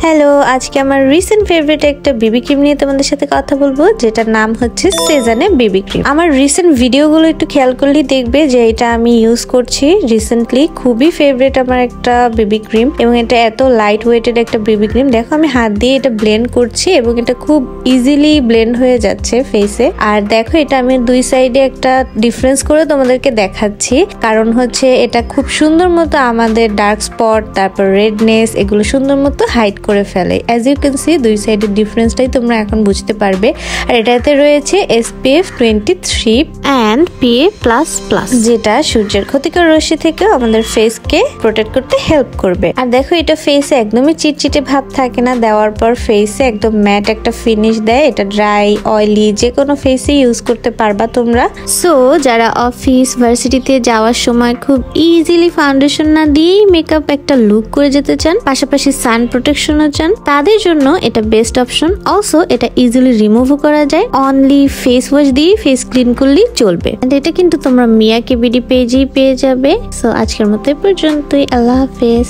Hello, আজকে আমার recent favourite একটা বেবি ক্রিম নিয়ে তোমাদের সাথে কথা বলবো, যেটার নাম হচ্ছে সেজানে বেবি ক্রিম। আমার রিসেন্ট ভিডিওগুলো একটু খেয়াল করলেই দেখবে যে এটা আমি ইউজ করছি রিসেন্টলি। খুবই ফেভারিট আমার একটা বেবি ক্রিম এবং এটা এত লাইট ওয়েটেড একটা বেবি ক্রিম। দেখো আমি হাত দিয়ে এটা ব্লেন্ড করছি এবং এটা খুব ইজিলি ব্লেন্ড হয়ে যাচ্ছে ফেসে। আর দেখো এটা আমি দুই সাইডে একটা ডিফারেন্স করে তোমাদেরকে দেখাচ্ছি, কারণ হচ্ছে এটা খুব সুন্দর মতো আমাদের ডার্ক স্পট, তারপর রেডনেস, এগুলো সুন্দর মতো হাইড করে ফেলে। অ্যাজ ইউ ক্যান সি দুই সাইডের ডিফারেন্সটাই তোমরা এখন বুঝতে পারবে। আর এটাতে রয়েছে SPF 23 অ্যান্ড PA++, যেটা সূর্যের ক্ষতিকর রশ্মি থেকেও আমাদের ফেসকে প্রোটেক্ট করতে হেল্প করবে। আর দেখো এটা ফেসে একদমই চিটচিটে ভাব থাকে না, দেওয়ার পর ফেসে একদম ম্যাট একটা ফিনিশ দেয়। এটা ড্রাই, অয়েলি যে কোনো ফেসে ইউজ করতে পারবা তোমরা। সো যারা অফিস ভার্সিটিতে যাওয়ার সময় খুব ইজিলি ফাউন্ডেশন না দিয়েই মেকআপ একটা লুক করে যেতে চান, পাশাপাশি সান প্রোটেকশনও চান, তাদের জন্য এটা বেস্ট অপশন। অলসো এটা ইজিলি রিমুভও করা যায়, অনলি ফেস ওয়াশ দিয়ে ফেস ক্লিন করলেই চলবে। এটা কিন্তু তোমরা মিয়া কেবিডি পেজেই পেয়ে যাবে। সো আজকের মতো এই পর্যন্তই। আল্লাহ হাফেজ।